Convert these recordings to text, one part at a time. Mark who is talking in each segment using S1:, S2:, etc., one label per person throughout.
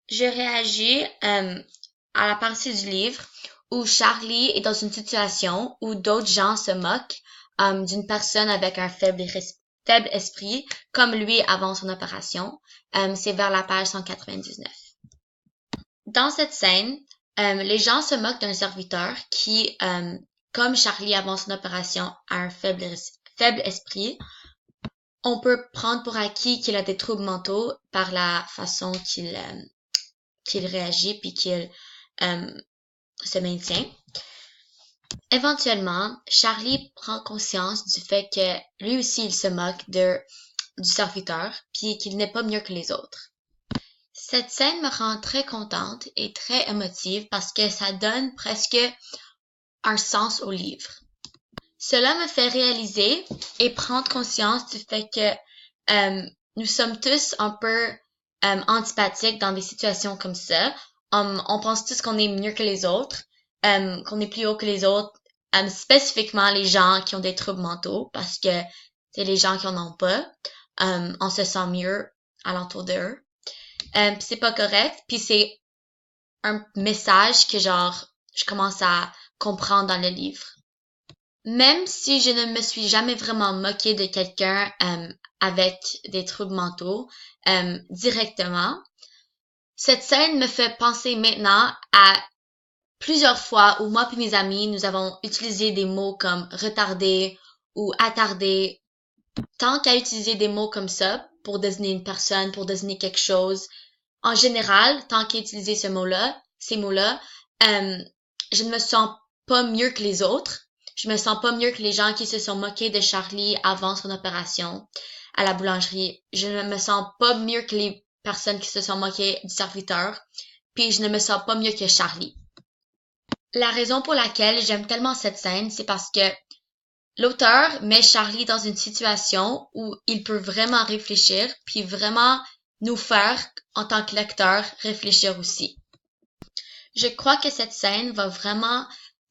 S1: Je réagis à la partie du livre où Charlie est dans une situation où d'autres gens se moquent d'une personne avec un faible esprit, comme lui avant son opération. C'est vers la page 199. Dans cette scène, les gens se moquent d'un serviteur qui, comme Charlie avant son opération, a un faible esprit. On peut prendre pour acquis qu'il a des troubles mentaux par la façon qu'il réagit puis qu'il se maintient. Éventuellement, Charlie prend conscience du fait que lui aussi il se moque du serviteur puis qu'il n'est pas mieux que les autres. Cette scène me rend très contente et très émotive parce que ça donne presque un sens au livre. Cela me fait réaliser et prendre conscience du fait que nous sommes tous un peu antipathiques dans des situations comme ça. On pense tous qu'on est mieux que les autres, qu'on est plus haut que les autres, spécifiquement les gens qui ont des troubles mentaux, parce que c'est les gens qui en ont pas. On se sent mieux alentour d'eux. Pis c'est pas correct, puis c'est un message que genre je commence à comprendre dans le livre. Même si je ne me suis jamais vraiment moquée de quelqu'un avec des troubles mentaux directement, cette scène me fait penser maintenant à plusieurs fois où moi et mes amis, nous avons utilisé des mots comme retardé ou attardé. Tant qu'à utiliser des mots comme ça pour désigner une personne, pour désigner quelque chose, en général, tant qu'à utiliser ces mots-là, je ne me sens pas mieux que les autres. Je me sens pas mieux que les gens qui se sont moqués de Charlie avant son opération à la boulangerie. Je ne me sens pas mieux que les personnes qui se sont moquées du serviteur. Puis je ne me sens pas mieux que Charlie. La raison pour laquelle j'aime tellement cette scène, c'est parce que l'auteur met Charlie dans une situation où il peut vraiment réfléchir, puis vraiment nous faire, en tant que lecteur, réfléchir aussi. Je crois que cette scène va vraiment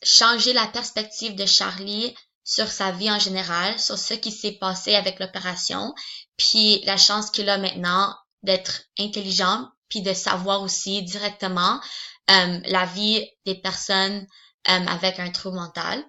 S1: changer la perspective de Charlie sur sa vie en général, sur ce qui s'est passé avec l'opération, puis la chance qu'il a maintenant d'être intelligent, puis de savoir aussi directement la vie des personnes avec un trouble mental.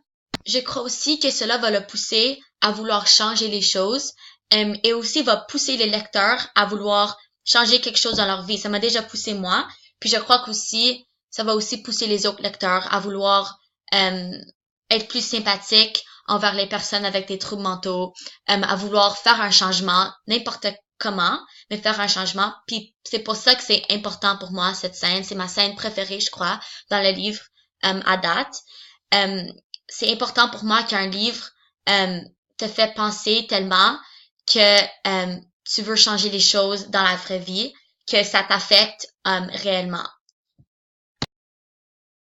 S1: Je crois aussi que cela va le pousser à vouloir changer les choses et aussi va pousser les lecteurs à vouloir changer quelque chose dans leur vie. Ça m'a déjà poussé moi, puis je crois qu'aussi ça va aussi pousser les autres lecteurs à vouloir être plus sympathiques envers les personnes avec des troubles mentaux, à vouloir faire un changement, n'importe comment, mais faire un changement. Puis c'est pour ça que c'est important pour moi, cette scène. C'est ma scène préférée, je crois, dans le livre à date. C'est important pour moi qu'un livre te fait penser tellement que tu veux changer les choses dans la vraie vie, que ça t'affecte réellement.